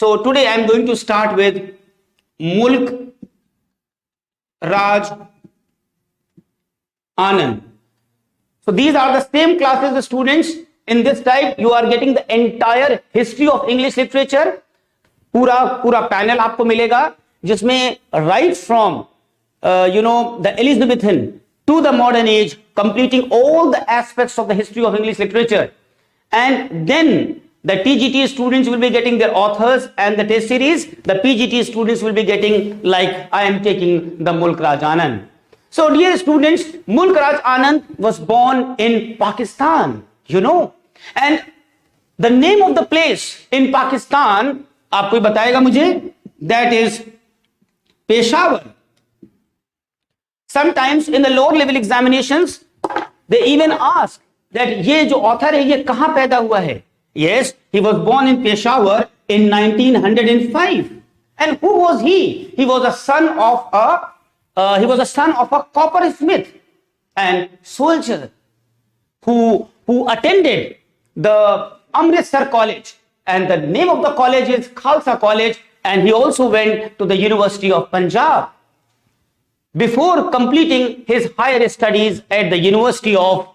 So today I am going to start with Mulk Raj Anand. So these are the same classes the students. In this type you are getting the entire history of English literature. पूरा panel आपको मिलेगा जिसमें right from the Elizabethan to the modern age, completing all the aspects of the history of English literature. And then the TGT students will be getting their authors and the test series. The PGT students will be getting, like I am taking, the Mulk Raj Anand. So dear students, Mulk Raj Anand was born in Pakistan, and the name of the place in Pakistan, आप कोई बताएगा मुझे? That is Peshawar. Sometimes in the lower level examinations, they even ask that ये जो author है ये कहाँ पैदा हुआ है? Yes, he was born in Peshawar in 1905. And who was he? He was a son of a coppersmith and soldier who attended the Amritsar College, and the name of the college is Khalsa College, and he also went to the University of Punjab. Before completing his higher studies at the University of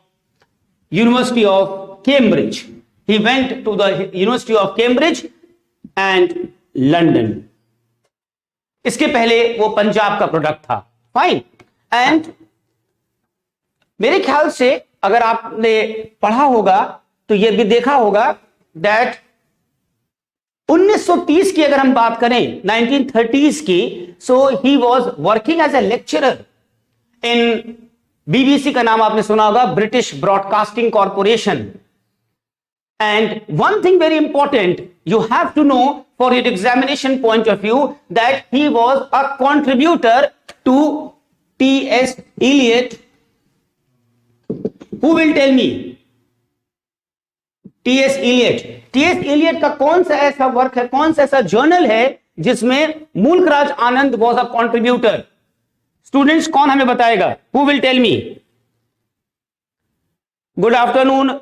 Cambridge, he went to the University of Cambridge and London. इसके पहले वो पंजाब का product था. Fine. And मेरे ख्याल से अगर आपने पढ़ा होगा तो ये भी देखा होगा दैट 1930 की अगर हम बात करें, 1930s की, so he was working as a lecturer in BBC का नाम आपने सुना होगा, British Broadcasting Corporation. And one thing very important you have to know for your examination point of view, that he was a contributor to T.S. Eliot. Who will tell me? T.S. Eliot. T.S. Eliot का कौन सा ऐसा work है, कौन सा ऐसा journal है जिसमें मुल्क राज आनंद was a contributor? स्टूडेंट्स कौन हमें बताएगा? Who will tell me? Good afternoon,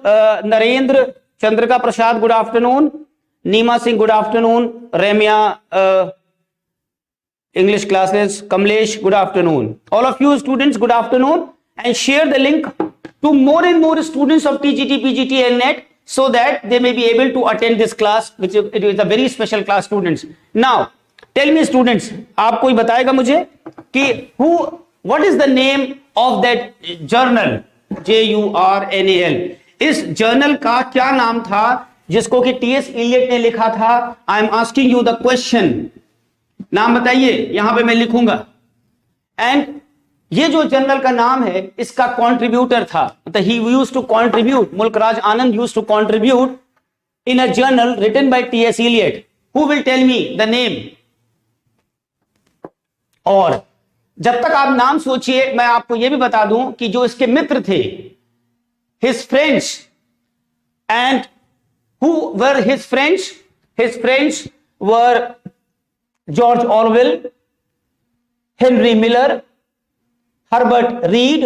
Narendra. Chandrika Prasad, good afternoon. Neema Singh, good afternoon. Ramya, English classes. Kamlesh, good afternoon. All of you students, good afternoon. And share the link to more and more students of TGT, PGT and NET so that they may be able to attend this class, which is, it is a very special class, students. Now, tell me students, आप कोई बताएगा मुझे कि what is the name of that journal? JURNAL. इस journal का क्या नाम था जिसको कि टीएस इलियट ने लिखा था? I am asking you the question. नाम बताइए, यहां पे मैं लिखूंगा. एंड ये जो जर्नल का नाम है इसका कंट्रीब्यूटर था, मतलब ही used to contribute, Mulk Raj Anand used to contribute in a journal written by TS Eliot. Who will tell me the name? और जब तक आप नाम सोचिए, मैं आपको यह भी बता दूं कि जो इसके मित्र थे, his friends, and who were his friends? His friends were George Orwell, Henry Miller, Herbert Reed,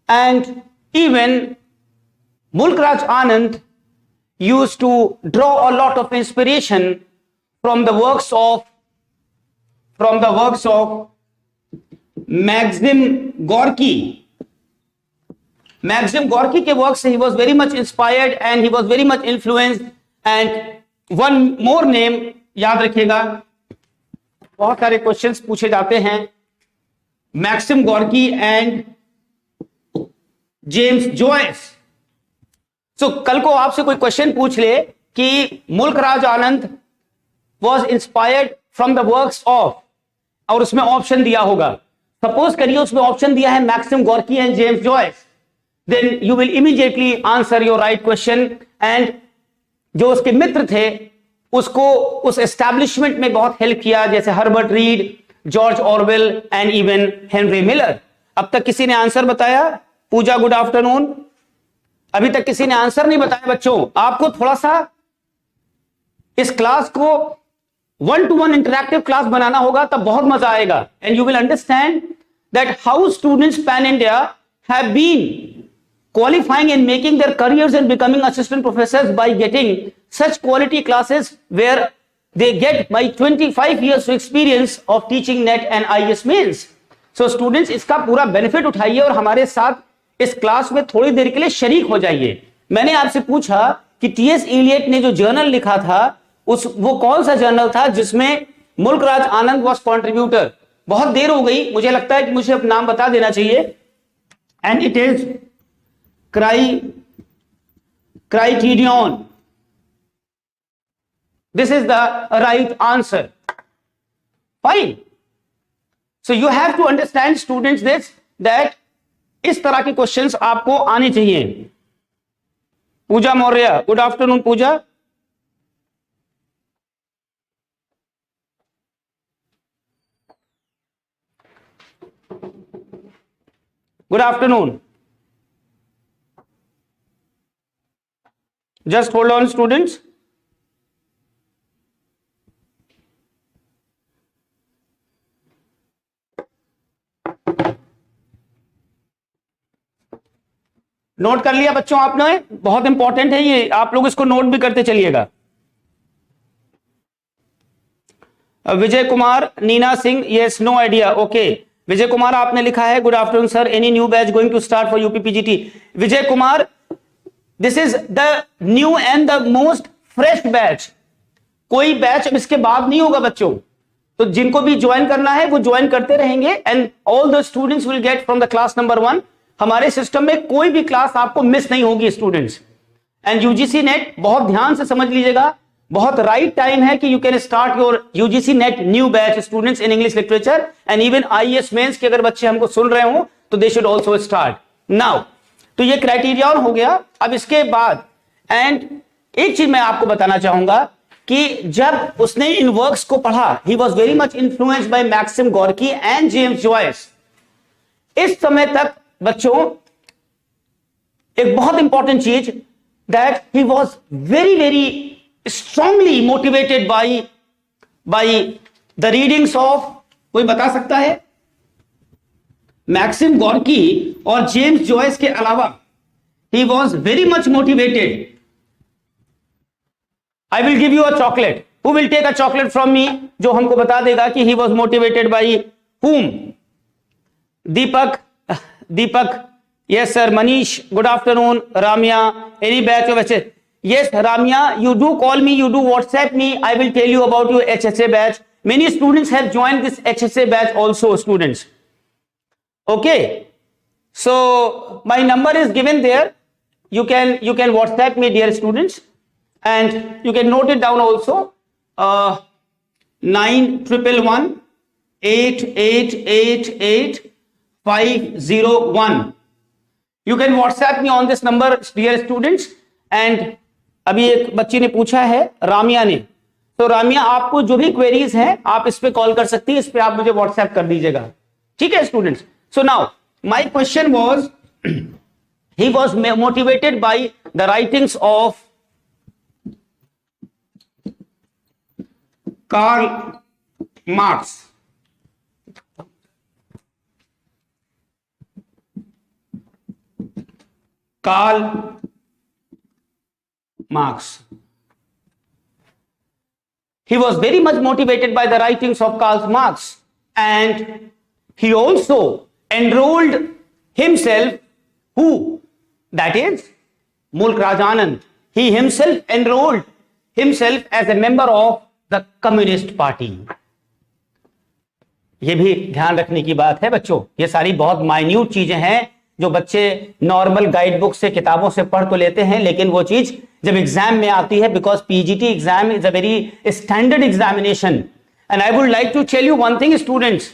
and even Mulk Raj Anand used to draw a lot of inspiration from the works of Maxim Gorky. Maxim Gorky के work से he was very much inspired and he was very much influenced. And one more name याद रखिएगा, बहुत सारे questions पूछे जाते हैं. Maxim Gorky and James Joyce. So कल को आपसे कोई क्वेश्चन पूछ ले कि Mulk Raj Anand was inspired from the works of, और उसमें ऑप्शन दिया होगा, सपोज करिए उसमें ऑप्शन दिया है Maxim Gorky and James Joyce, then you will immediately answer your right question. And जो उसके मित्र थे उसको उस एस्टैब्लिशमेंट में बहुत हेल्प किया, जैसे Herbert read, George Orwell and even Henry Miller. अब तक किसी ने आंसर बताया? पूजा, गुड आफ्टरनून. अभी तक किसी ने आंसर नहीं बताया बच्चों. आपको थोड़ा सा इस क्लास को 1-to-1 इंटरैक्टिव क्लास बनाना होगा, तब बहुत मजा आएगा. And you will understand that how students pan India have been qualifying and making their careers and becoming assistant professors by getting such quality classes where they get my 25 years of experience of teaching NET and IAS mains. So students, इसका पूरा benefit उठाइए और हमारे साथ इस class में थोड़ी देर के लिए शरीक हो जाइए। मैंने आपसे पूछा कि टीएस इलियट ने जो जर्नल लिखा था वो कौन सा जर्नल था जिसमें मुल्क राज आनंद वॉज कॉन्ट्रीब्यूटर। बहुत देर हो गई, मुझे लगता है कि मुझे अपना नाम बता देना चाहिए, and it is criterion. This is the right answer. Fine. So you have to understand students this, that इस तरह के क्वेश्चंस आपको आने चाहिए। Pooja Maurya, good afternoon Pooja. Good afternoon. Just hold on, students. Note कर लिया बच्चों आपने? बहुत इंपॉर्टेंट है ये, आप लोग इसको नोट भी करते चलिएगा। Vijay Kumar, Neena Singh, yes, no idea, okay. Vijay Kumar आपने लिखा है, good afternoon sir, any new batch going to start for UPPGT. Vijay Kumar, this is the new and the most fresh batch. कोई बैच अब इसके बाद नहीं होगा बच्चों, तो जिनको भी ज्वाइन करना है वो ज्वाइन करते रहेंगे, and all the students will get from the class number 1। हमारे सिस्टम में कोई भी क्लास आपको मिस नहीं होगी स्टूडेंट्स। एंड यूजीसी नेट बहुत ध्यान से समझ लीजिएगा, बहुत राइट टाइम है कि you can start your UGC NET new batch students in English literature and even IAS mains के अगर बच्चे हमको सुन रहे हो तो they should also start now. तो ये क्राइटेरियन हो गया। अब इसके बाद एंड एक चीज मैं आपको बताना चाहूंगा कि जब उसने इन वर्क्स को पढ़ा, he was very much influenced by Maxim Gorky and James Joyce. इस समय तक बच्चों एक बहुत इंपॉर्टेंट चीज, that he was very very strongly motivated by the readings of, कोई बता सकता है? मैक्सिम गॉर्की और जेम्स जॉयस के अलावा he was very much motivated. I will give you a chocolate. Who will take a chocolate from me? जो हमको बता देगा कि he was motivated by whom? Deepak, yes sir. Manish, good afternoon. Ramya, any batch of HSA? Yes, Ramya, you do call me, you do WhatsApp me. I will tell you about your HSA batch. Many students have joined this HSA batch also, students. Okay. So my number is given there. You can WhatsApp me, dear students, and you can note it down also. 9111 8888 501. You can WhatsApp me on this number, dear students. And अभी एक बच्ची ने पूछा है, रामिया ने, तो रामिया आपको जो भी क्वेरीज हैं आप इस पे कॉल कर सकती है, इस पे आप मुझे व्हाट्सएप कर दीजिएगा, ठीक है students. So now my question was, he was motivated by the writings of Karl Marx. Karl Marx. He was very much motivated by the writings of Karl Marx, and he also enrolled himself, who? That is Mulk Raj Anand. He himself enrolled himself as a member of the Communist Party. ये भी ध्यान रखने की बात है बच्चों, ये सारी बहुत माइन्यूट चीजें हैं जो बच्चे नॉर्मल गाइड बुक से, किताबों से पढ़ तो लेते हैं, लेकिन वो चीज जब एग्जाम में आती है, because PGT exam is a very standard examination. And I would like to tell you one thing students,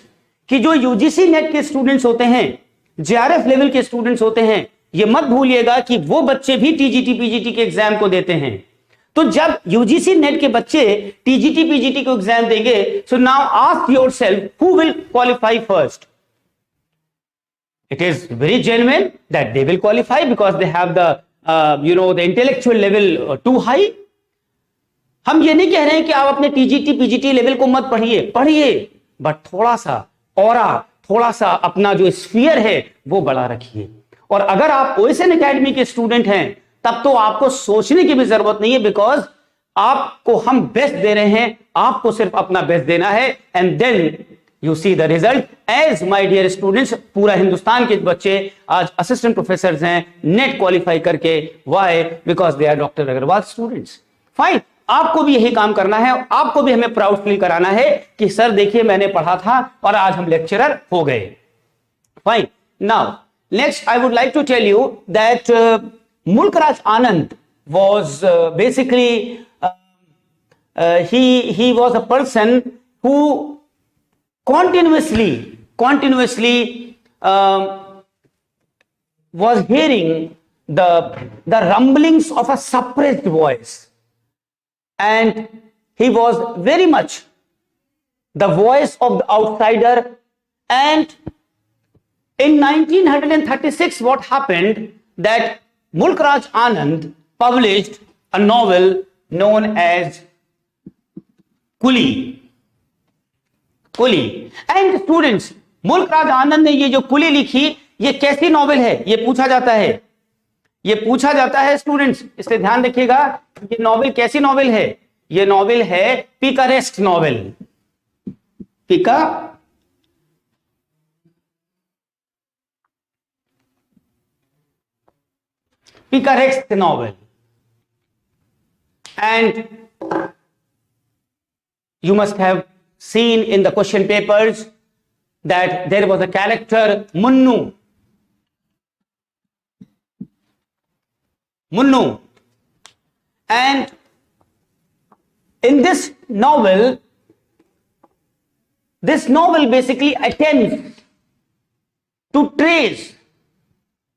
कि जो यूजीसी नेट के स्टूडेंट्स होते हैं, जेआरएफ लेवल के स्टूडेंट्स होते हैं, ये मत भूलिएगा कि वो बच्चे भी टीजीटी पीजीटी के एग्जाम को देते हैं। तो जब यूजीसी नेट के बच्चे टीजीटी पीजीटी को एग्जाम देंगे, so now ask yourself who will qualify first. It is very genuine that they will qualify because they have the the intellectual level too high. हम ये नहीं कह रहे हैं कि आप अपने टीजीटी पीजीटी लेवल को मत पढ़िए, बट थोड़ा सा अपना जो स्फीयर है वो बड़ा रखिए। और अगर आप ओएसएन एकेडमी के स्टूडेंट हैं, तब तो आपको सोचने की भी जरूरत नहीं है, बिकॉज आपको हम बेस्ट दे रहे हैं, आपको सिर्फ अपना बेस्ट देना है, and then you see the result. As my dear students, पूरा हिंदुस्तान के बच्चे आज असिस्टेंट प्रोफेसर हैं नेट क्वालिफाई करके. Why? Because they are doctor Agarwal students. Fine, आपको भी यही काम करना है, आपको भी हमें प्राउड फील कराना है कि सर देखिए मैंने पढ़ा था और आज हम लेक्चरर हो गए. Fine. Now next I would like to tell you that Mulkraj Anand was basically he was a person who continuously was hearing the rumblings of a suppressed voice, and he was very much the voice of the outsider. And in 1936 what happened, that Mulkraj Anand published a novel known as Kuli. And students, Mulk Raj Anand ने ये जो कुली लिखी, ये कैसी novel है, ये पूछा जाता है स्टूडेंट्स, इसलिए ध्यान रखिएगा. ये नॉवेल कैसी नॉवेल है? ये नॉवेल है picaresque novel. Picaresque novel. And you must have seen in the question papers that there was a character Munnu. And in this novel basically attempts to trace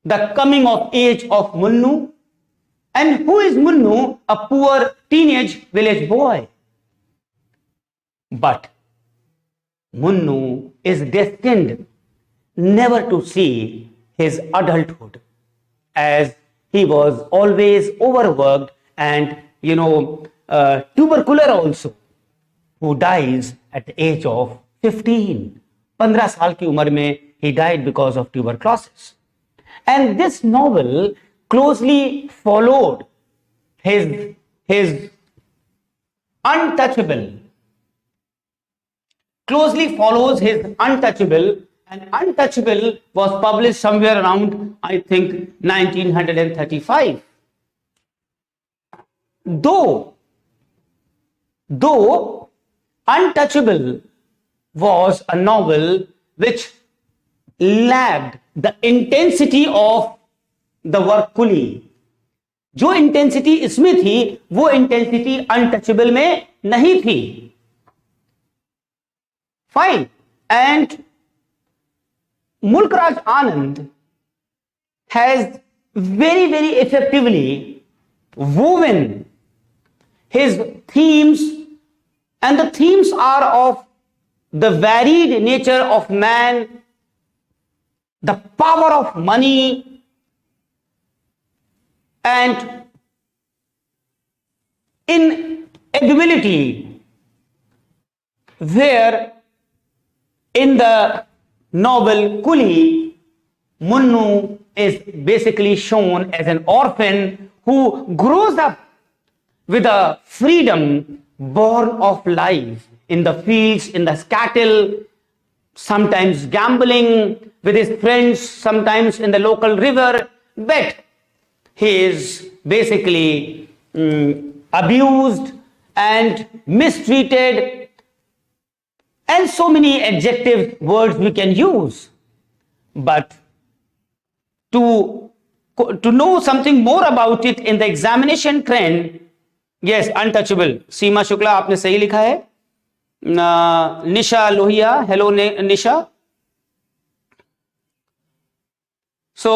the coming of age of Munnu. And who is Munnu? A poor teenage village boy. But Munnu is destined never to see his adulthood, as he was always overworked and tubercular also, who dies at the age of 15. 15 साल की उम्र में he died because of tuberculosis. And this novel closely followed his Untouchable. Closely follows his Untouchable, and Untouchable was published somewhere around, I think, 1935. Though Untouchable was a novel which lacked the intensity of the work Kuli. जो intensity इसमें थी वो intensity untouchable में नहीं थी. Fine. And Mulk Raj Anand has very effectively woven his themes, and the themes are of the varied nature of man, the power of money, and inability, where in the novel Kuli, Munnu is basically shown as an orphan who grows up with a freedom born of life in the fields, in the cattle, sometimes gambling with his friends, sometimes in the local river, but he is basically abused and mistreated, and so many adjective words we can use. But to know something more about it in the examination trend, yes, Untouchable. सीमा शुक्ला आपने सही लिखा है. निशा Lohia, hello निशा. So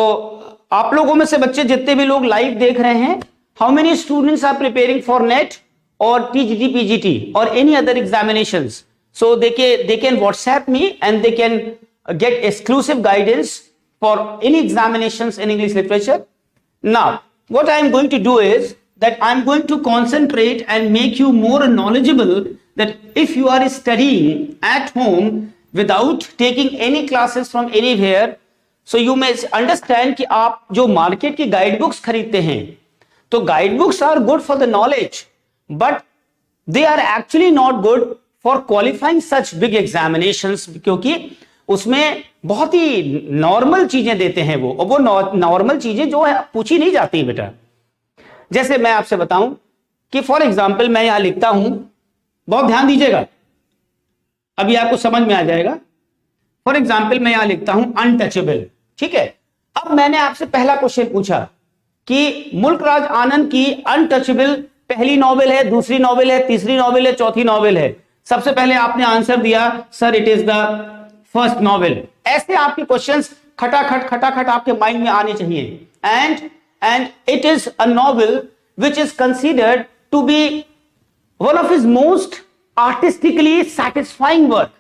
आप लोगों में से बच्चे जितने भी लोग लाइव देख रहे हैं, how many students are preparing for NET or TGT, PGT or any other examinations? So they can WhatsApp me and they can get exclusive guidance for any examinations in English literature. Now, what I am going to do is that I am going to concentrate and make you more knowledgeable, that if you are studying at home without taking any classes from anywhere, so you may understand कि आप जो market की guide books खरीदते हैं, तो guide books are good for the knowledge, but they are actually not good for qualifying such big examinations, क्योंकि उसमें बहुत ही नॉर्मल चीजें देते हैं वो, और वो नॉर्मल चीजें जो है पूछी नहीं जाती बेटा। जैसे मैं आपसे बताऊं कि फॉर एग्जाम्पल मैं यहां लिखता हूं, बहुत ध्यान दीजिएगा, अभी आपको समझ में आ जाएगा। फॉर एग्जाम्पल मैं यहां लिखता हूं अनटचेबल, ठीक है। अब मैंने आपसे पहला क्वेश्चन पूछा कि मुल्कराज आनंद की अनटचेबल पहली नॉवेल है, दूसरी नॉवेल है, तीसरी नॉवेल है, चौथी नॉवेल है। सबसे पहले आपने आंसर दिया sir it is the first novel. ऐसे आपके क्वेश्चंस खटाखट आपके माइंड में आने चाहिए। And it is a novel which is considered to be one of his most artistically satisfying work,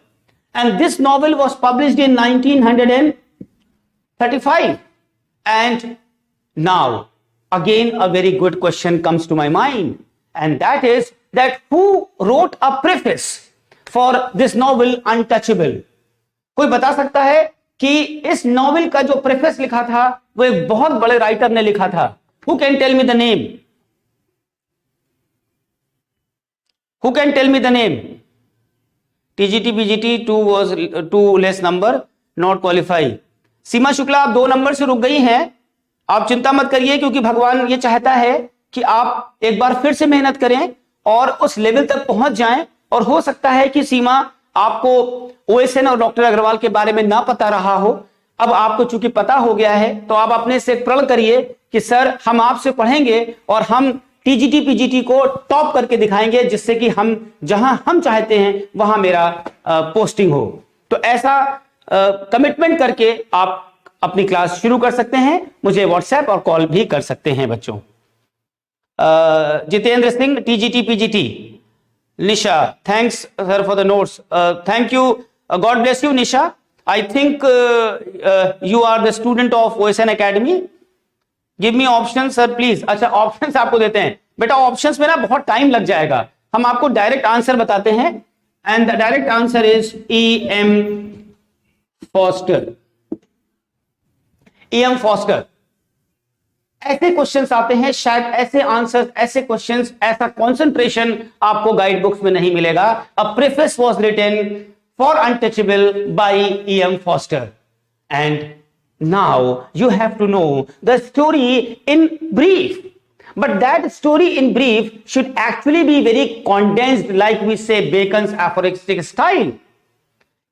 and this novel was published in 1935. And now again a very good question comes to my mind, and that is that who wrote a preface for this novel Untouchable? कोई बता सकता है कि इस novel का जो preface लिखा था वो एक बहुत बड़े राइटर ने लिखा था? Who can tell me the name? Who can tell me the name? TGT, PGT, 2 was 2 less number, not qualify. सीमा शुक्ला आप 2 नंबर से रुक गई हैं। आप चिंता मत करिए, क्योंकि भगवान ये चाहता है कि आप एक बार फिर से मेहनत करें और उस लेवल तक पहुंच जाएं। और हो सकता है कि सीमा आपको OSN और डॉक्टर अग्रवाल के बारे में ना पता रहा हो, अब आपको चूंकि पता हो गया है तो आप अपने से प्रण करिए कि सर हम आपसे पढ़ेंगे और हम TGT PGT को टॉप करके दिखाएंगे, जिससे कि हम जहां हम चाहते हैं वहां मेरा पोस्टिंग हो। तो ऐसा कमिटमेंट करके आप अपनी क्लास शुरू कर सकते हैं। मुझे व्हाट्सएप और कॉल भी कर सकते हैं बच्चों। Jitendra Singh TGT PGT। Nisha thanks sir for the notes, thank you, God bless you Nisha. I think you are the student of OSN academy. Give me option sir please. अच्छा ऑप्शंस आपको देते हैं बेटा, ऑप्शंस में ना बहुत टाइम लग जाएगा, हम आपको डायरेक्ट आंसर बताते हैं। And the direct answer is EM foster. EM foster. ऐसे क्वेश्चंस आते हैं, शायद ऐसे आंसर, ऐसे क्वेश्चंस, ऐसा कंसंट्रेशन आपको गाइड बुक्स में नहीं मिलेगा। A preface was written for untouchable by EM Forster. And now you have to know the story in brief, but that story in brief should actually be very condensed, like we say Bacon's aphoristic style.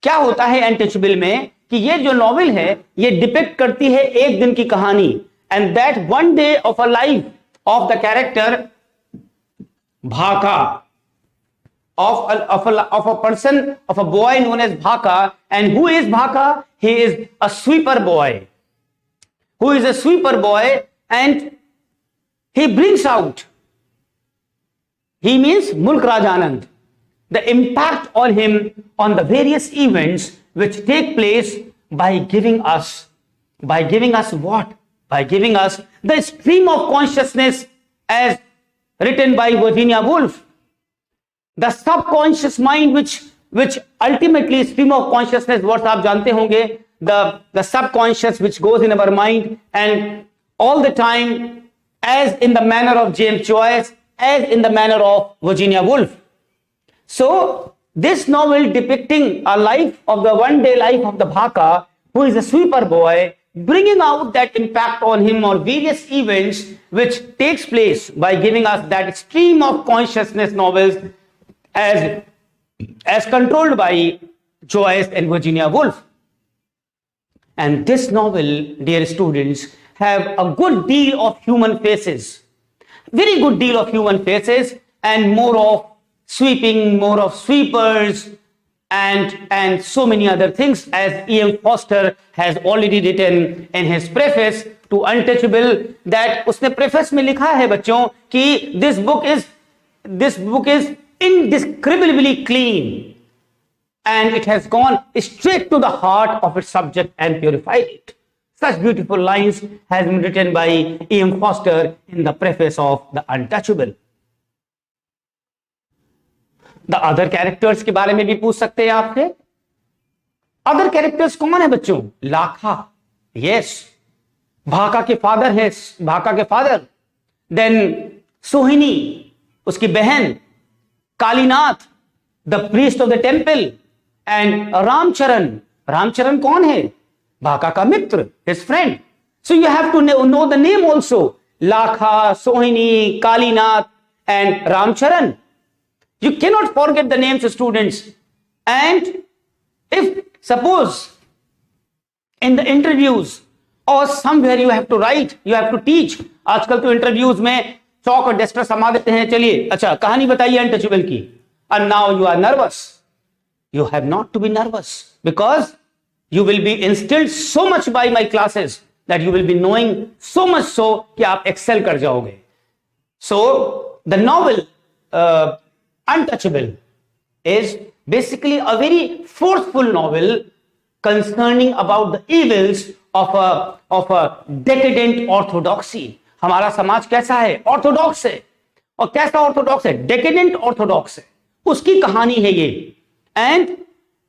क्या होता है untouchable में कि ये जो novel है ये depict करती है एक दिन की कहानी, and that one day of a life of the character Bhaka, of a person, of a boy known as Bhaka. And who is Bhaka? He is a sweeper boy, who is a sweeper boy, and he brings out, he means Mulkraj Anand, the impact on him on the various events which take place by giving us what? By giving us the stream of consciousness as written by Virginia Woolf. The subconscious mind which ultimately stream of consciousness, what आप जानते होंगे, the subconscious which goes in our mind and all the time, as in the manner of James Joyce, as in the manner of Virginia Woolf. So this novel depicting a life of the one day life of the Bhaka, who is a sweeper boy, bringing out that impact on him on various events which takes place by giving us that stream of consciousness novels as controlled by Joyce and Virginia Woolf. And this novel, dear students, have a good deal of human faces, very good deal of human faces, and more of sweeping, more of sweepers, and so many other things, as EM Foster has already written in his preface to Untouchable, that उसने preface में लिखा है बच्चों कि this book is indescribably clean, and it has gone straight to the heart of its subject and purified it. Such beautiful lines has been written by EM Foster in the preface of The Untouchable. The other characters के बारे में भी पूछ सकते हैं आपसे। Other characters कौन है बच्चों? लाखा, यस, भाका के फादर है, भाका के फादर। देन सोहिनी, उसकी बहन Kalinath, the priest of the temple, and Ramcharan. Ramcharan कौन है? भाका का मित्र, his friend. So you have to know the name also, Lakha, Sohini, Kalinath and Ramcharan. You cannot forget the names, students. And if suppose in the interviews or somewhere you have to write, you have to teach. आजकल तो interviews में चौक और duster समा देते हैं, चलिए अच्छा कहानी बताइए अनटचेबल की, and now you are nervous. You have not to be nervous because you will be instilled so much by my classes that you will be knowing so much so कि आप excel कर जाओगे. So the novel Untouchable is basically a very forceful novel concerning about the evils of a decadent orthodoxy. हमारा समाज कैसा है? Orthodox है. और कैसा ऑर्थोडॉक्स है? डेकेडेंट ऑर्थोडॉक्स है. उसकी कहानी है ये. And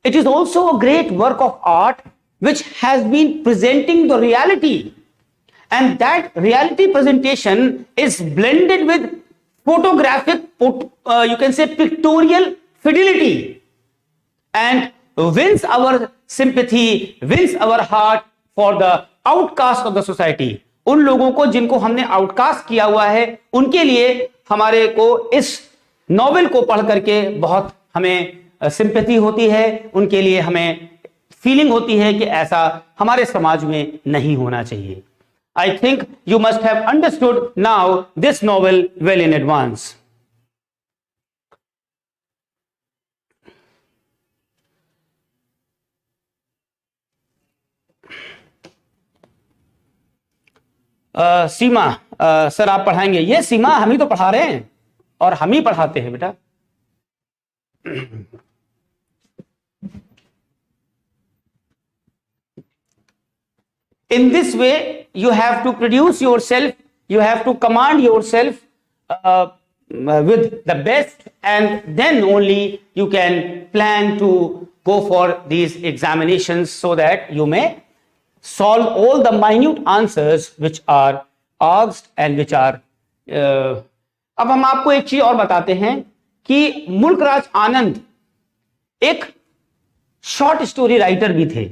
it is also a great work of art which has been presenting the reality, and that reality presentation is blended with photographic, you can say pictorial fidelity, and wins our sympathy, wins our heart for the outcast of the society. उन लोगों को जिनको हमने outcast किया हुआ है, उनके लिए हमारे को इस नॉवेल को पढ़ करके बहुत हमें सिंपैथी होती है, उनके लिए हमें फीलिंग होती है कि ऐसा हमारे समाज में नहीं होना चाहिए. I think you must have understood now this novel well in advance. Seema, sir आप पढ़ाएंगे? ये सीमा हम ही तो पढ़ा रहे हैं और हम ही पढ़ाते हैं बेटा. In this way, you have to produce yourself, you have to command yourself with the best, and then only you can plan to go for these examinations so that you may solve all the minute answers which are asked and which are. अब हम आपको एक चीज और बताते हैं कि मुल्कराज आनंद एक शॉर्ट स्टोरी राइटर भी थे.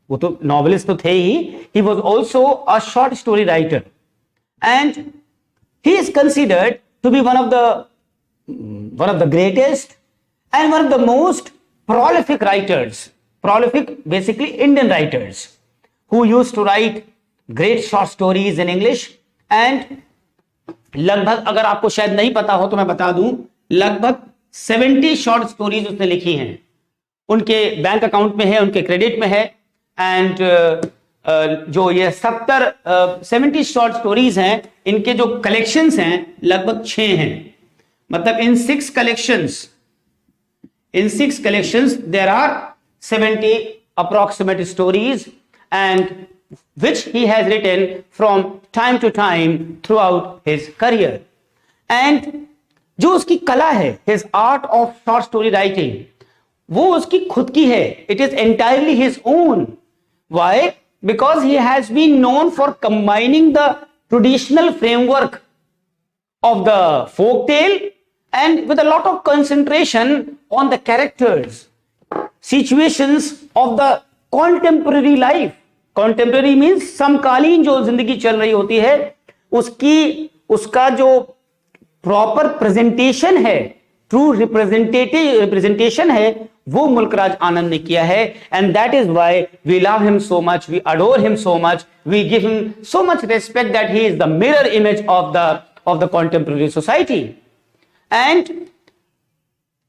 वो तो नॉवेलिस्ट तो थे ही, he was also a short story writer, and he is considered to be one of the greatest and one of the most prolific writers, prolific basically Indian writers who used to write great short stories in English. And लगभग, अगर आपको शायद नहीं पता हो तो मैं बता दूं, लगभग 70 शॉर्ट स्टोरीज उसने लिखी हैं. उनके बैंक अकाउंट में है, उनके क्रेडिट में है. एंड जो ये 70 शॉर्ट स्टोरीज हैं, इनके जो कलेक्शंस हैं लगभग 6 हैं. मतलब in 6 collections there are 70 approximate stories, and which he has written from time to time throughout his career. And जो उसकी कला है, his art of short story writing, वो उसकी खुद की है. It is entirely his own. Why? Because he has been known for combining the traditional framework of the folk tale and with a lot of concentration on the characters, situations of the contemporary life. Contemporary means समकालीन जो जिंदगी चल रही होती है, उसका जो proper presentation है, ट्रू रिप्रेजेंटेशन है, वो मुल्कराज आनंद ने किया है. And that is why we love him so much, we adore him so much, we give him so much respect that he is the mirror image of the contemporary society. And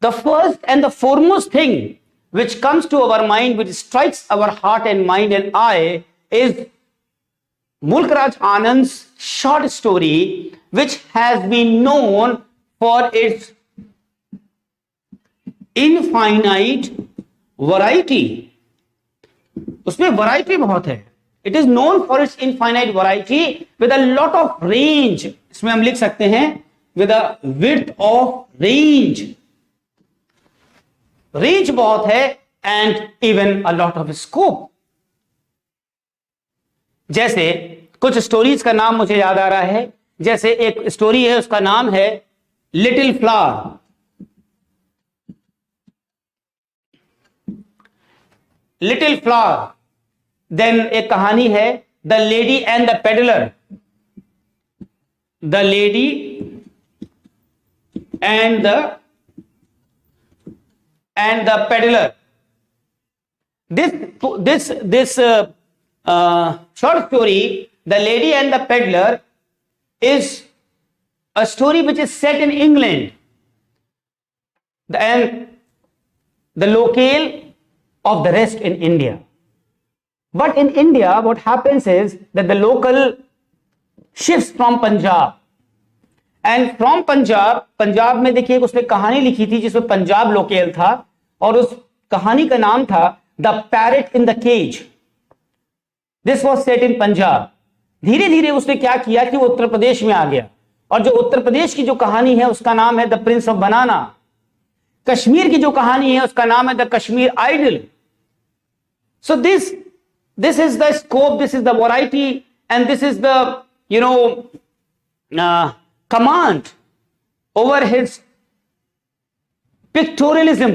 the first and the foremost thing which comes to our mind, which strikes our heart and mind and eye, is Mulkraj Anand's short story, which has been known for its infinite variety. उसमें variety बहुत है. It is known for its infinite variety with a lot of range. इसमें हम लिख सकते हैं with a width of range. Range बहुत है and even a lot of scope. जैसे कुछ स्टोरीज का नाम मुझे याद आ रहा है. जैसे एक स्टोरी है, उसका नाम है little flower, little flower. Then एक कहानी है the lady and the peddler, the lady and the peddler. This short story, The Lady and the Peddler, is a story which is set in England, and the locale of the rest in India. But in India, what happens is that the local shifts from Punjab, and from Punjab में देखिए उसने कहानी लिखी थी जिसमें Punjab local था, और उस कहानी का नाम था the parrot in the cage. This was set in Punjab. धीरे धीरे उसने क्या किया कि वो उत्तर प्रदेश में आ गया, और जो उत्तर प्रदेश की जो कहानी है उसका नाम है the prince of banana. Kashmir की जो कहानी है उसका नाम है the Kashmir idyll. So this is the scope, this is the variety, and this is the command over his pictorialism,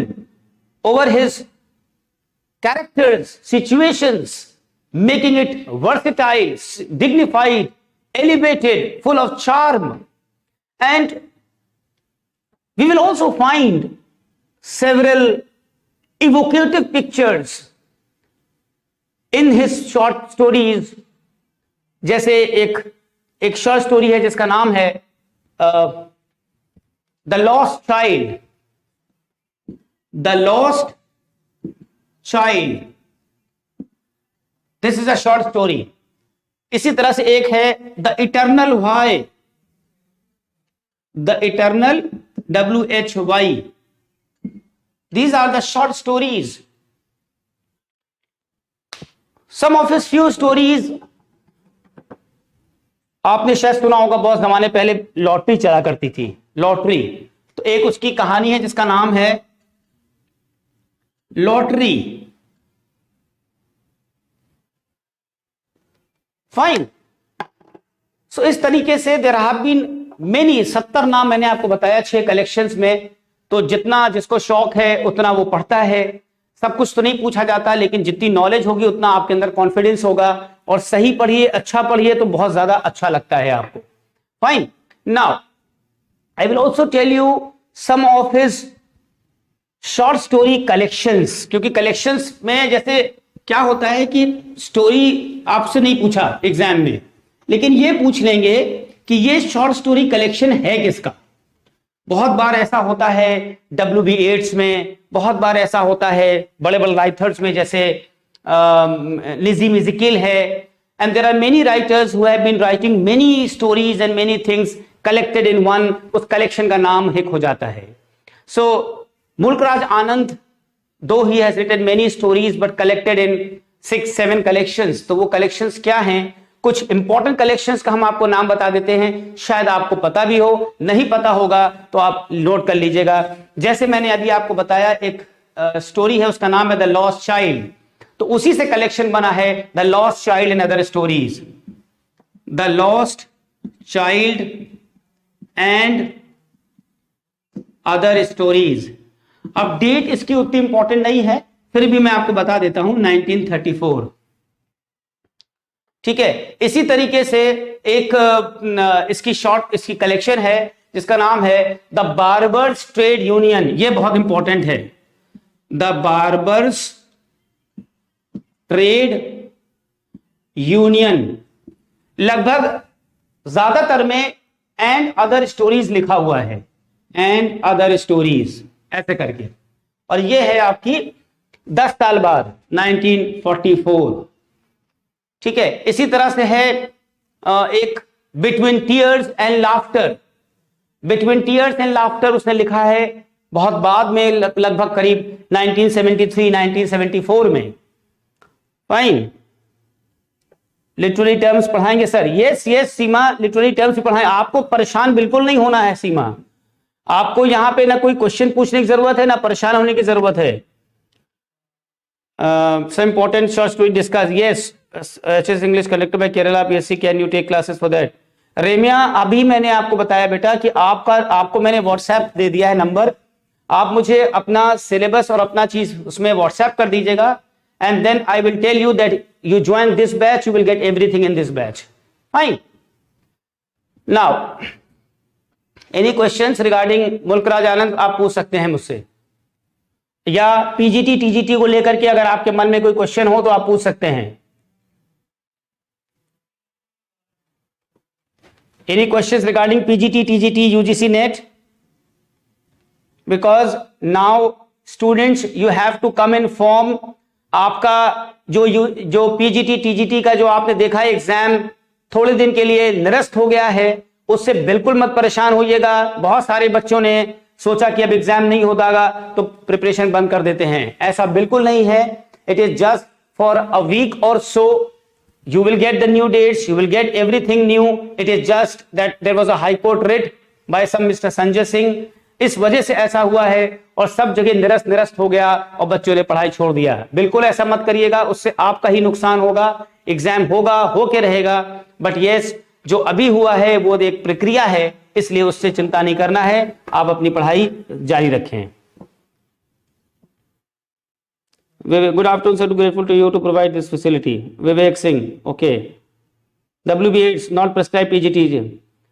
over his characters, situations, making it versatile, dignified, elevated, full of charm. And we will also find several evocative pictures in his short stories. जैसे एक short story है जिसका नाम है the lost child, the lost child. This is a short story. इसी तरह से एक है the eternal why, the eternal WHY। These are the short stories. Some of his few stories आपने शायद सुना होगा, बहुत जमाने पहले लॉटरी चला करती थी, लॉटरी। तो एक उसकी कहानी है जिसका नाम है लॉटरी। फाइन। सो इस तरीके से देयर हैव बीन मेनी, 70 नाम मैंने आपको बताया 6 कलेक्शंस में। तो जितना जिसको शौक है उतना वो पढ़ता है। सब कुछ तो नहीं पूछा जाता, लेकिन जितनी नॉलेज होगी उतना आपके अंदर कॉन्फिडेंस होगा। और सही पढ़िए, अच्छा पढ़िए तो बहुत ज्यादा अच्छा लगता है आपको। Fine. Now I will also tell you some of his short story collections, क्योंकि कलेक्शंस में जैसे क्या होता है कि स्टोरी आपसे नहीं पूछा एग्जाम में, लेकिन ये पूछ लेंगे कि ये शॉर्ट स्टोरी कलेक्शन है किसका। बहुत बार ऐसा होता है WB एड्स में, बहुत बार ऐसा होता है बड़े बड़े राइटर्स में, जैसे लिजी मिजिकिल है, and there are many writers who have been writing many stories and many things collected in one. उस कलेक्शन का नाम हिक हो जाता है। सो Mulkraj Anand, though he has written many stories but collected in 6-7 collections. तो वो कलेक्शंस क्या हैं? कुछ इंपॉर्टेंट कलेक्शंस का हम आपको नाम बता देते हैं, शायद आपको पता भी हो, नहीं पता होगा तो आप नोट कर लीजिएगा। जैसे मैंने अभी आपको बताया, एक स्टोरी है उसका नाम है द लॉस्ट चाइल्ड, तो उसी से कलेक्शन बना है the lost child and other stories. The lost child and other stories. अब डेट इसकी उतनी इंपॉर्टेंट नहीं है, फिर भी मैं आपको बता देता हूं 1934। ठीक है। इसी तरीके से एक इसकी कलेक्शन है जिसका नाम है द बार्बर्स ट्रेड यूनियन। ये बहुत इंपॉर्टेंट है, द बार्बर्स ट्रेड यूनियन। लगभग ज्यादातर में एंड अदर स्टोरीज लिखा हुआ है, एंड अदर स्टोरीज ऐसे करके, और ये है आपकी 10 साल बाद 1944। ठीक है। इसी तरह से है एक between tears and laughter. Between tears and laughter उसने लिखा है बहुत बाद में, लगभग करीब 1973-1974 में। फाइन। लिटरेरी टर्म्स पढ़ाएंगे सर? यस यस सीमा, लिटरेरी टर्म्स भी पढ़ाएं। आपको परेशान बिल्कुल नहीं होना है सीमा। आपको यहां पे ना कोई क्वेश्चन पूछने की जरूरत है, ना परेशान होने की जरूरत है। some important short story discuss. Yes, HS English conducted by Kerala PSC. Can you take classes for that? रेमिया, अभी मैंने आपको बताया बेटा कि आपको मैंने व्हाट्सएप दे दिया है नंबर, आप मुझे अपना सिलेबस और अपना चीज उसमें व्हाट्सएप कर दीजिएगा, and then I will tell you that you join this batch, you will get everything in this batch. Fine. Now any questions regarding Mulk Raj Anand आप पूछ सकते हैं मुझसे, या पीजीटी टीजीटी को लेकर के अगर आपके मन में कोई क्वेश्चन हो तो आप पूछ सकते हैं. Any questions regarding PGT, TGT, UGC NET? Because now students you have to come in form. आपका जो PGT, TGT का जो आपने देखा है एग्जाम थोड़े दिन के लिए निरस्त हो गया है, उससे बिल्कुल मत परेशान होइएगा. बहुत सारे बच्चों ने सोचा कि अब एग्जाम नहीं होगा तो प्रिपरेशन बंद कर देते हैं. ऐसा बिल्कुल नहीं है. It is just for a week or so. You will get the new dates, you will get everything new. It is just that there was a high court writ by some Mr. Sanjay Singh. इस वजह से ऐसा हुआ है और सब जगह निरस्त हो गया और बच्चों ने पढ़ाई छोड़ दिया. बिल्कुल ऐसा मत करिएगा, उससे आपका ही नुकसान होगा. एग्जाम होगा, होके रहेगा, बट यस जो अभी हुआ है वो एक प्रक्रिया है, इसलिए उससे चिंता नहीं करना है. आप अपनी पढ़ाई जारी रखें. Good afternoon, sir. Grateful to you to provide this facility. Vivek Singh. Okay. WB8 not prescribed PGT.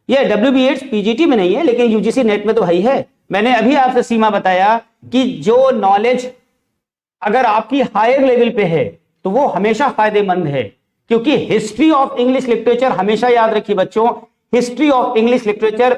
ये WB8 PGT में नहीं है, लेकिन UGC नेट में तो है. मैंने अभी आपसे सीमा बताया कि जो नॉलेज अगर आपकी हायर लेवल पे है तो वो हमेशा फायदेमंद है, क्योंकि हिस्ट्री ऑफ इंग्लिश लिटरेचर हमेशा याद रखिए बच्चों, हिस्ट्री ऑफ इंग्लिश लिटरेचर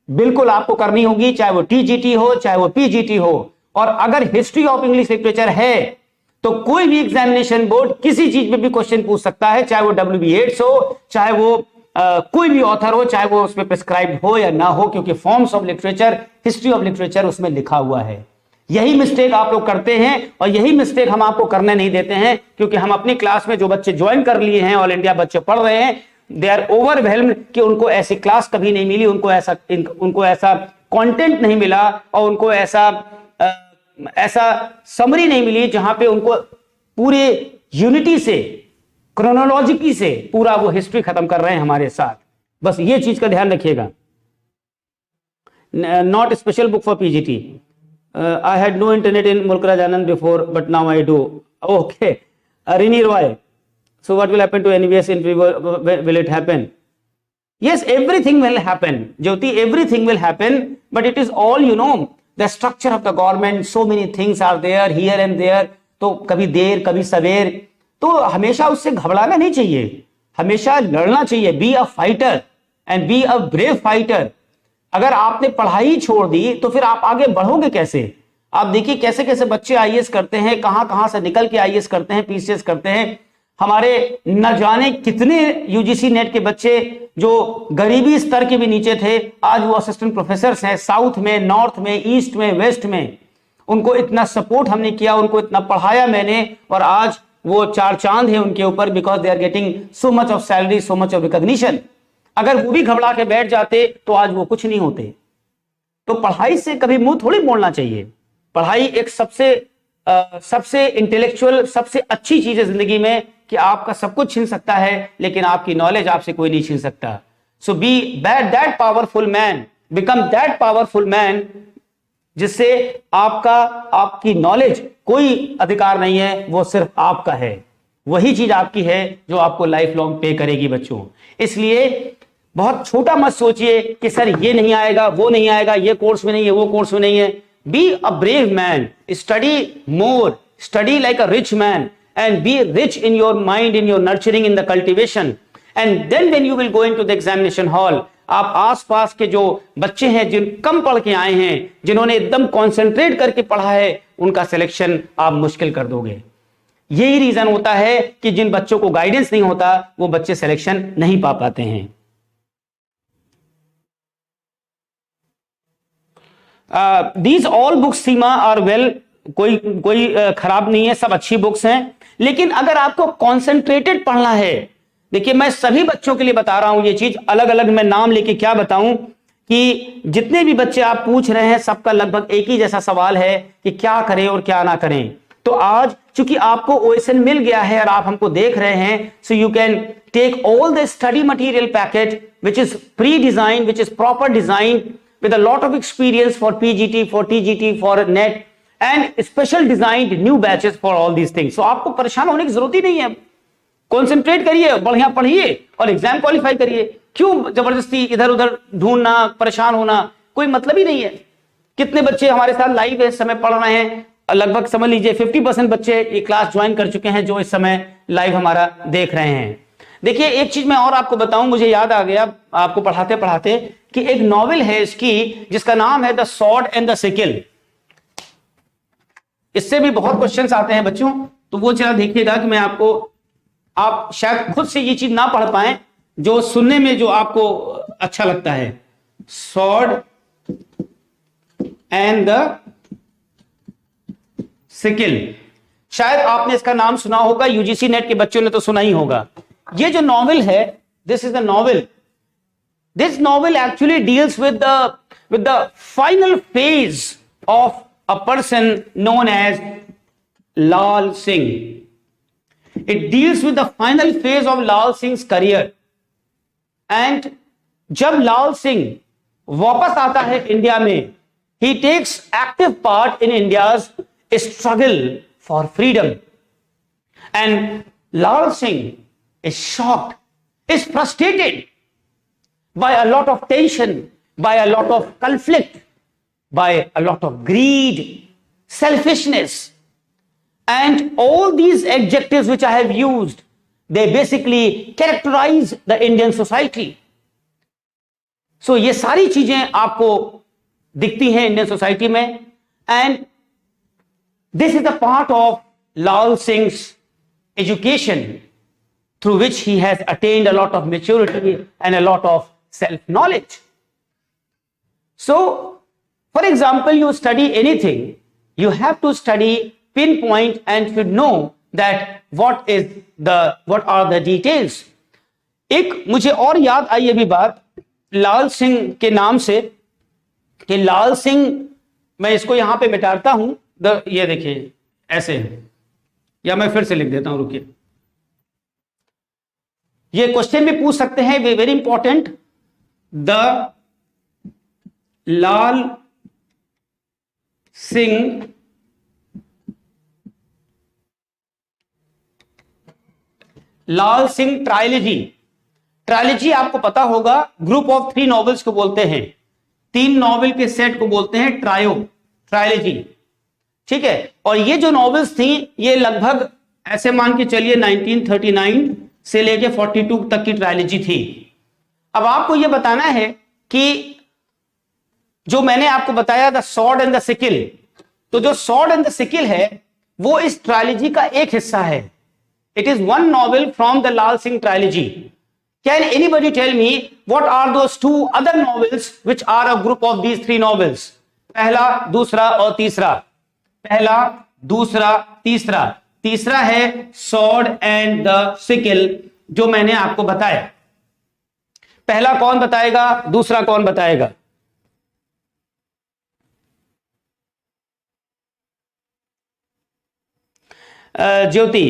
बिल्कुल आपको करनी होगी, चाहे वो TGT हो चाहे वो PGT हो. और अगर हिस्ट्री ऑफ इंग्लिश लिटरेचर है तो कोई भी एग्जामिनेशन बोर्ड किसी चीज में भी क्वेश्चन पूछ सकता है, चाहे वो WB8 हो, चाहे वो कोई भी ऑथर हो, चाहे वो उसमें प्रिस्क्राइब हो या ना हो, क्योंकि forms of literature, history of literature उसमें लिखा हुआ है. यही मिस्टेक आप लोग करते हैं और यही मिस्टेक हम आपको करने नहीं देते हैं, क्योंकि हम अपनी क्लास में जो बच्चे ज्वाइन कर लिए हैं, ऑल इंडिया बच्चे पढ़ रहे हैं, दे आर ओवरवेल्म्ड कि उनको ऐसी क्लास कभी नहीं मिली, उनको ऐसा कंटेंट नहीं मिला और उनको ऐसा समरी नहीं मिली जहां पे उनको पूरे यूनिटी से, क्रोनोलॉजिकी से पूरा वो हिस्ट्री खत्म कर रहे हैं हमारे साथ. बस ये चीज का ध्यान रखिएगा. Not special book for PGT. I had no internet in Mulkraj Anand before but now I do. Okay. Rini Roy. So what will happen to NVS interview? Will it happen? Yes, everything will happen. Jyoti, everything will happen, but it is all, you know, the structure of the government, so many things are there here and there. तो कभी देर कभी सवेर, तो हमेशा उससे घबराना नहीं चाहिए, हमेशा लड़ना चाहिए. Be a fighter and be a brave fighter. अगर आपने पढ़ाई छोड़ दी तो फिर आप आगे बढ़ोगे कैसे? आप देखिए कैसे कैसे बच्चे आईएएस करते हैं, कहां से निकल के आईएएस करते हैं, पीसीएस करते हैं. हमारे न जाने कितने यूजीसी नेट के बच्चे जो गरीबी स्तर के भी नीचे थे, आज वो असिस्टेंट प्रोफेसर हैं, साउथ में, नॉर्थ में, ईस्ट में, वेस्ट में. उनको इतना सपोर्ट हमने किया, उनको इतना पढ़ाया मैंने, और आज वो चार चांद है उनके ऊपर, because they are getting so much of salary, so much of recognition. अगर वो भी घबरा के बैठ जाते तो आज वो कुछ नहीं होते. तो पढ़ाई से कभी मुंह थोड़ी मोड़ना चाहिए. पढ़ाई एक सबसे इंटेलेक्चुअल, सबसे अच्छी चीज है जिंदगी में, कि आपका सब कुछ छीन सकता है लेकिन आपकी नॉलेज आपसे कोई नहीं छीन सकता. So be that powerful man, become that powerful man जिससे आपकी नॉलेज कोई अधिकार नहीं है, वो सिर्फ आपका है. वही चीज आपकी है जो आपको लाइफ लॉन्ग पे करेगी बच्चों. इसलिए बहुत छोटा मत सोचिए कि सर ये नहीं आएगा, वो नहीं आएगा, ये कोर्स में नहीं है, वो कोर्स में नहीं है. Be a brave man, study more, study like a rich man, and be rich in your mind, in your nurturing, in the cultivation. And then when you will go into the examination hall, आप आसपास के जो बच्चे हैं जिन कम पढ़ के आए हैं, जिन्होंने एकदम कॉन्सेंट्रेट करके पढ़ा है, उनका सिलेक्शन आप मुश्किल कर दोगे. यही रीजन होता है कि जिन बच्चों को गाइडेंस नहीं होता वो बच्चे सिलेक्शन नहीं पा पाते हैं. These all books Seema are well, कोई खराब नहीं है, सब अच्छी बुक्स हैं. लेकिन अगर आपको कॉन्सेंट्रेटेड पढ़ना है, देखिए मैं सभी बच्चों के लिए बता रहा हूं ये चीज, अलग अलग मैं नाम लेके क्या बताऊं, कि जितने भी बच्चे आप पूछ रहे हैं सबका लगभग एक ही जैसा सवाल है कि क्या करें और क्या ना करें. तो आज चूंकि आपको OSN मिल गया है और आप हमको देख रहे हैं, so you can take all the study material packet which is pre design, which is proper design with a lot of experience for PGT, for TGT, for NET and special designed new batches for all these things. So आपको परेशान होने की जरूरत ही नहीं है, concentrate करिए, बढ़िया पढ़िए और एग्जाम क्वालिफाई करिए। क्यों जबरदस्ती इधर उधर ढूंढना, परेशान होना, कोई मतलब ही नहीं है। कितने बच्चे हमारे साथ लाइव इस समय पढ़ रहे हैं, लगभग समझ लीजिए 50% बच्चे ये क्लास ज्वाइन कर चुके हैं जो इस समय लाइव हमारा देख रहे हैं। देखिए एक चीज मैं और आपको बताऊं, मुझे याद आ गया आपको पढ़ाते पढ़ाते कि एक नॉवेल है इसकी जिसका नाम है the sword and the sickle. इससे भी बहुत क्वेश्चंस आते हैं बच्चों, तो वो जरा देखिएगा कि मैं आपको, आप शायद खुद से ये चीज ना पढ़ पाए, जो सुनने में जो आपको अच्छा लगता है। सॉर्ड एंड द सिकल, शायद आपने इसका नाम सुना होगा, यूजीसी नेट के बच्चों ने तो सुना ही होगा। ये जो नॉवेल है, this is the novel, this novel actually deals with the final phase of a person known as Lal Singh. It deals with the final phase of Lal Singh's career. And जब लाल सिंह वापस आता है India में, he takes active part in India's struggle for freedom. And Lal Singh is shocked, is frustrated by a lot of tension, by a lot of conflict, by a lot of greed, selfishness, and all these adjectives which I have used, they basically characterize the Indian society. So ये सारी चीजें आपको दिखती हैं Indian society में, and this is the part of Lal Singh's education through which he has attained a lot of maturity and a lot of self-knowledge. So, for example, you study anything, you have to study, pinpoint, and should know that what are the details. एक मुझे और याद आई अभी बात लाल सिंह के नाम से, कि लाल सिंह, मैं इसको यहां पे मिटाता हूं, ये देखिए ऐसे, या मैं फिर से लिख देता हूं, रुकिए। ये क्वेश्चन भी पूछ सकते हैं, very important, the Lal Singh trilogy. Trilogy आपको पता होगा, ग्रुप ऑफ 3 नॉवेल्स को बोलते हैं, 3 नॉवेल के सेट को बोलते हैं ट्रायलॉजी, ठीक है। और ये जो नॉवेल्स थी, ये लगभग ऐसे मान के चलिए 1939 से लेके 42 तक की ट्रायलॉजी थी। अब आपको यह बताना है कि जो मैंने आपको बताया the sword and the sickle, तो जो सॉर्ड एंड द सिकल है वो इस ट्रायलॉजी का एक हिस्सा है। It is one novel from the Lal Singh trilogy. Can anybody tell me what are those 2 other novels which are a group of these 3 novels? पहला, दूसरा और तीसरा। पहला, दूसरा, तीसरा। तीसरा है सॉर्ड एंड द सिकल, जो मैंने आपको बताया। पहला कौन बताएगा, दूसरा कौन बताएगा? Jyoti,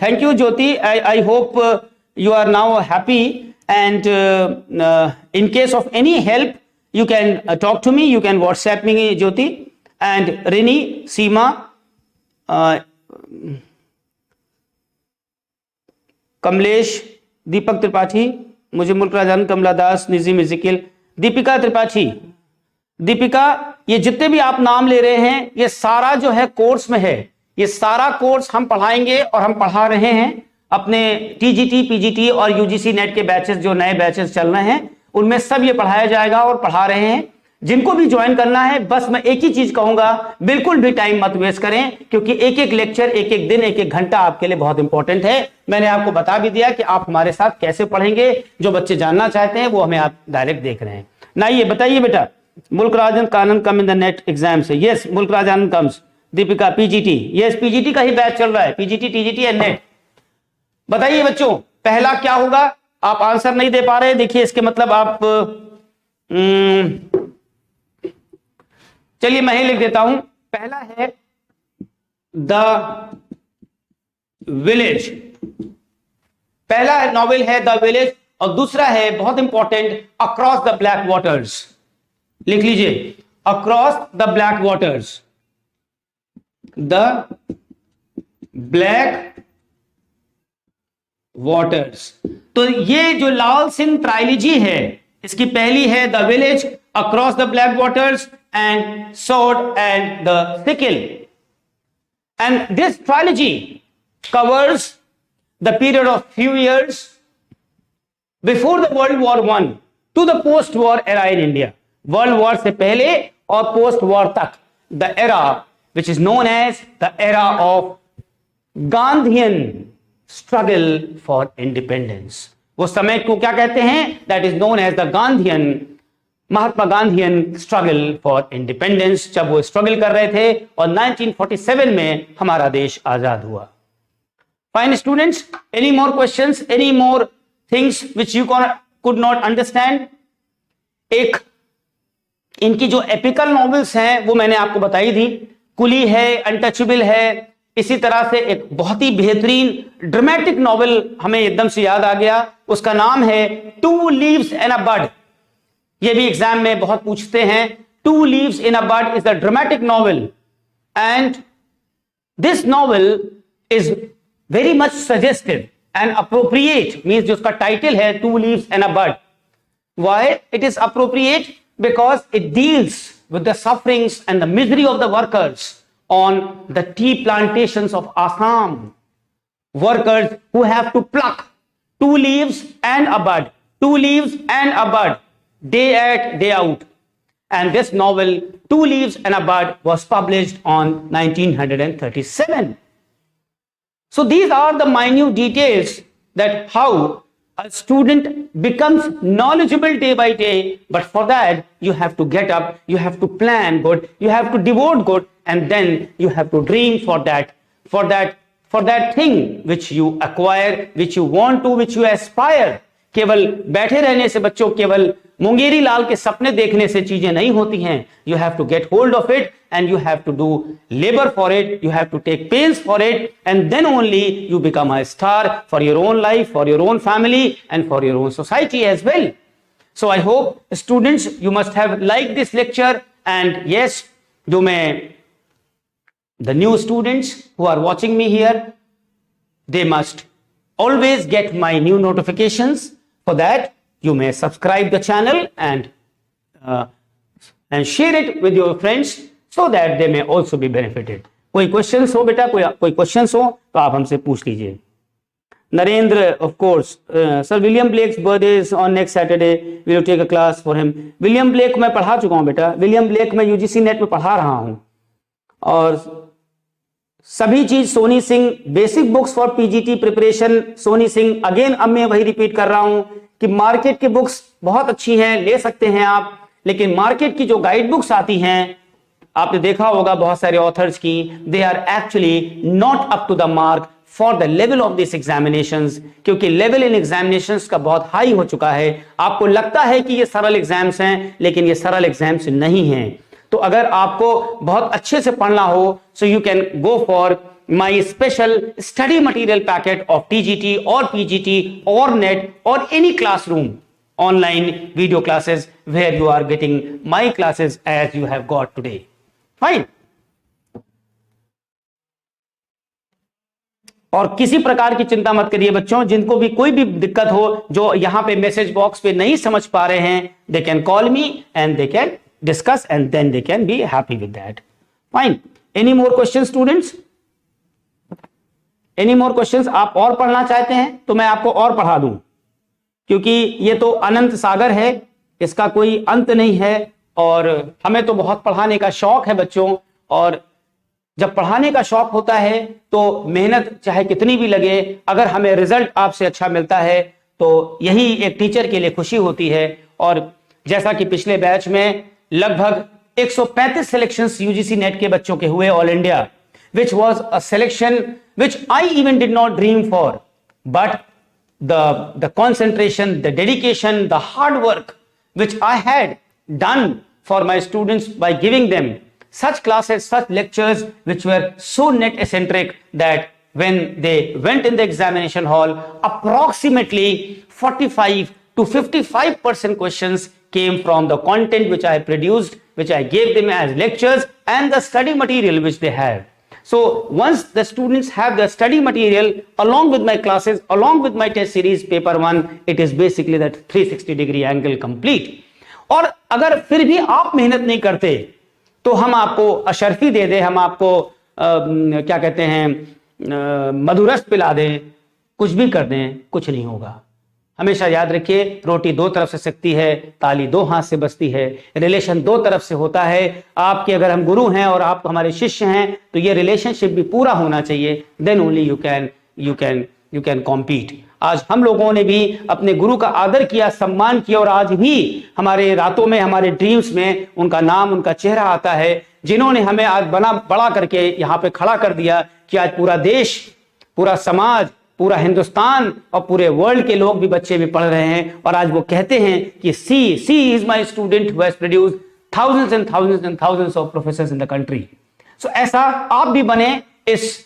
thank you Jyoti. I hope you are now happy, and in case of any help you can talk to me, you can WhatsApp me Jyoti, and Rini, Seema, Kamlesh, Deepak Tripathi, मुझे मुल्क राजान, कमला दास, निजीम इजिकिल, दीपिका त्रिपाठी। दीपिका, ये जितने भी आप नाम ले रहे हैं ये सारा जो है कोर्स में है, ये सारा कोर्स हम पढ़ाएंगे और हम पढ़ा रहे हैं अपने टीजीटी, पीजीटी और यूजीसी नेट के बैचेस, जो नए बैचेस चल रहे हैं उनमें सब ये पढ़ाया जाएगा और पढ़ा रहे हैं। जिनको भी ज्वाइन करना है, बस मैं एक ही चीज कहूंगा, बिल्कुल भी टाइम मत वेस्ट करें, क्योंकि एक एक लेक्चर, एक एक दिन, एक एक घंटा आपके लिए बहुत इंपॉर्टेंट है। मैंने आपको बता भी दिया कि आप हमारे साथ कैसे पढ़ेंगे। जो बच्चे जानना चाहते हैं वो हमें आप डायरेक्ट देख रहे हैं ना। ये बताइए बेटा, मुल्क राजन कानन come in the NET exam से? Yes, Mulk Rajan comes. Deepika, PGT, yes PGT का ही बैच चल रहा है, पीजीटी, टीजीटी एंड नेट। बताइए बच्चों, पहला क्या होगा? आप आंसर नहीं दे पा रहे, देखिए इसके मतलब आप चलिए मैं ही लिख देता हूं। पहला है द विलेज। पहला नॉवेल है द विलेज और दूसरा है बहुत important across the black waters. लिख लीजिए, across the black waters, the black waters. तो ये जो लाल सिंह ट्रायलॉजी है, इसकी पहली है the village, across the black waters and sword and the sickle. And this trilogy covers the period of few years before the world war one to the post war era in India. World war से पहले और post war तक, the era which is known as the era of Gandhian struggle for independence. वो समय को क्या कहते हैं? That is known as the Gandhian, Mahatma Gandhian struggle for independence. जब वो स्ट्रगल कर रहे थे और 1947 में हमारा देश आजाद हुआ। Fine students, any more questions, any more things which you could not understand? एक इनकी जो एपिकल नॉवेल्स हैं वो मैंने आपको बताई थी, कुली है, अनटचेबल है। इसी तरह से एक बहुत ही बेहतरीन ड्रामेटिक नॉवेल हमें एकदम से याद आ गया, उसका नाम है टू लीव्स इन अ बड। ये भी एग्जाम में बहुत पूछते हैं। Two leaves in a bud is a dramatic novel and this novel is very much suggested and appropriate. मींस जो उसका टाइटल है two leaves in a bud, why it is appropriate? Because it deals with the sufferings and the misery of the workers on the tea plantations of Assam. Workers who have to pluck two leaves and a bud, two leaves and a bud, day at, day out. And this novel, Two Leaves and a Bud, was published on 1937. So these are the minute details that how a student becomes knowledgeable day by day, but for that you have to get up, you have to plan good, you have to devote good, and then you have to dream for that thing which you acquire, which you want to, which you aspire. केवल बैठे रहने से बच्चों, केवल मुंगेरी लाल के सपने देखने से चीजें नहीं होती हैं। You have to get hold of it and you have to do labor for it, you have to take pains for it, and then only you become a star for your own life, for your own family and for your own society as well. So I hope students you must have liked this lecture, and yes, जो मैं the new students who are watching me here, they must always get my new notifications. For that you may subscribe the channel and share it with your friends so that they may also be benefited. कोई questions हो बेटा, कोई questions हो तो आप हमसे पूछ लीजिए। Narendra, of course, sir, William Blake's birthday is on next Saturday. We will take a class for him. William Blake मैं पढ़ा चुका हूँ बेटा। William Blake मैं UGC नेट में पढ़ा रहा हूँ। और सभी चीज Soni Singh, basic books for PGT preparation Soni Singh. Again अब मैं वही रिपीट कर रहा हूं कि मार्केट की बुक्स बहुत अच्छी हैं, ले सकते हैं आप, लेकिन मार्केट की जो गाइड बुक्स आती हैं, आपने देखा होगा बहुत सारे ऑथर्स की, they are actually not up to the mark for the level of this examinations, क्योंकि लेवल इन एग्जामिनेशंस का बहुत हाई हो चुका है। आपको लगता है कि ये सरल एग्जाम्स हैं, लेकिन ये सरल एग्जाम्स नहीं हैं। तो अगर आपको बहुत अच्छे से पढ़ना हो, so you can go for my special study material packet of TGT और पीजीटी और नेट और any classroom online video classes where you are getting my classes as you have got today. Fine. और किसी प्रकार की चिंता मत करिए बच्चों, जिनको भी कोई भी दिक्कत हो, जो यहां पे मैसेज बॉक्स पे नहीं समझ पा रहे हैं, they can call me and they can discuss and then they can be happy with that. Fine. Any more questions students? Any more questions? आप और पढ़ना चाहते हैं तो मैं आपको और पढ़ा दूं, क्योंकि ये तो अनंत सागर है, इसका कोई अंत नहीं है। और हमें तो बहुत पढ़ाने का शौक है बच्चों, और जब पढ़ाने का शौक होता है तो मेहनत चाहे कितनी भी लगे, अगर हमें रिजल्ट आपसे अच्छा मिलता है तो यही एक टीचर के लिए खुशी होती है। और जैसा कि पिछले बैच में लगभग 135 सिलेक्शंस यूजीसी नेट के बच्चों के हुए all India, which was a selection which I even did not dream for, but the concentration, the dedication, the hard work which I had done for my students by giving them such classes, such lectures which were so net eccentric that when they went in the examination hall, approximately 45 to 55% questions came from the content which I produced, which I gave them as lectures, and the study material which they have. So once the students have the study material along with my classes, along with my test series paper 1, it is basically that 360-degree angle complete. और अगर फिर भी आप मेहनत नहीं करते तो हम आपको अशर्फी दे दें, हम आपको क्या कहते हैं मधुरस पिला दें, कुछ भी कर दें, कुछ नहीं होगा। हमेशा याद रखिए, रोटी दो तरफ से सिकती है, ताली दो हाथ से बजती है, रिलेशन दो तरफ से होता है। आपके अगर हम गुरु हैं और आप हमारे शिष्य हैं तो ये रिलेशनशिप भी पूरा होना चाहिए, then only you can compete. आज हम लोगों ने भी अपने गुरु का आदर किया, सम्मान किया, और आज भी हमारे रातों में, हमारे ड्रीम्स में उनका नाम, उनका चेहरा आता है, जिन्होंने हमें आज बड़ा करके यहाँ पे खड़ा कर दिया कि आज पूरा देश, पूरा समाज, पूरा हिंदुस्तान और पूरे वर्ल्ड के लोग भी, बच्चे भी पढ़ रहे हैं। और आज वो कहते हैं कि she is my student who has produced thousands and thousands and thousands of professors in the country. So ऐसा आप भी बने, इस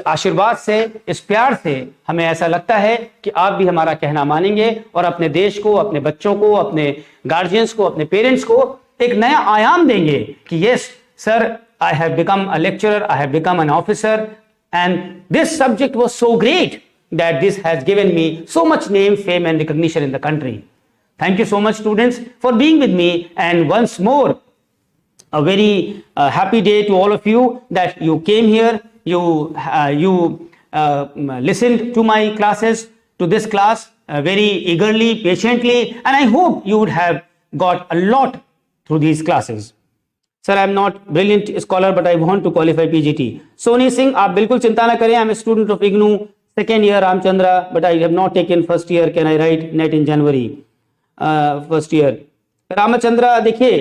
आशीर्वाद से, इस प्यार से हमें ऐसा लगता है कि आप भी हमारा कहना मानेंगे और अपने देश को, अपने बच्चों को, अपने गार्जियंस को, अपने पेरेंट्स को एक नया आयाम देंगे कि yes sir, I have become a lecturer, I have become an officer, and this subject was so great that this has given me so much name, fame and recognition in the country. Thank you so much students for being with me, and once more a very happy day to all of you that you came here, you listened to my classes, to this class very eagerly, patiently, and I hope you would have got a lot through these classes. Sir, I am not brilliant scholar, but I want to qualify PGT. Soni Singh, आप बिल्कुल चिंता ना करें. I am a student of IGNOU, second year. Ramchandra, but I have not taken first year. Can I write net in January? First year. Ramchandra, देखिए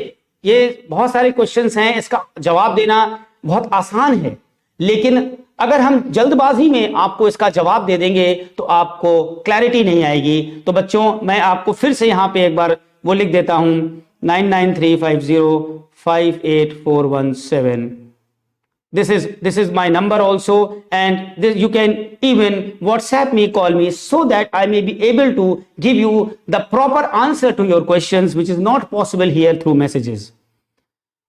ये बहुत सारे questions हैं, इसका जवाब देना बहुत आसान है, लेकिन अगर हम जल्दबाजी में आपको इसका जवाब दे देंगे तो आपको क्लैरिटी नहीं आएगी। तो बच्चों, मैं आपको फिर से यहाँ पे एक बार वो लिख देता हूँ, 9935058417. This is my number also, and you can even WhatsApp me, call me, so that I may be able to give you the proper answer to your questions, which is not possible here through messages.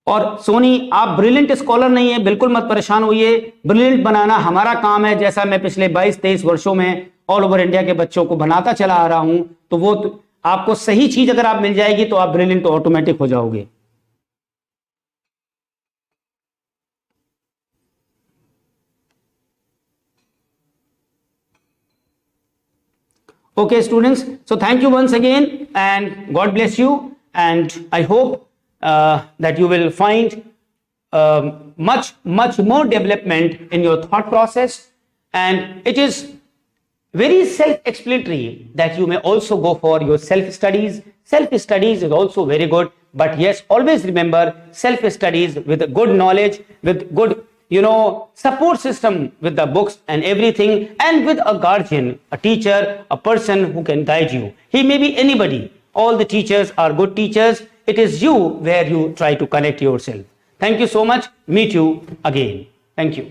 और सोनी, आप brilliant scholar नहीं है, बिल्कुल मत परेशान होइए। Brilliant बनाना हमारा काम है, जैसा मैं पिछले 22-23 वर्षों में ऑल ओवर इंडिया के बच्चों को बनाता चला आ रहा हूं। तो वो आपको सही चीज अगर आप मिल जाएगी तो आप ब्रिलियंट ऑटोमेटिक हो जाओगे। Okay students, so thank you once again and God bless you, and I hope that you will find much more development in your thought process, and it is very self-explanatory that you may also go for your self-studies. Self-studies is also very good, but yes, always remember self-studies with good knowledge, with good support system, with the books and everything, and with a guardian, a teacher, a person who can guide you. He may be anybody. All the teachers are good teachers. It is you where you try to connect yourself. Thank you so much. Meet you again. Thank you.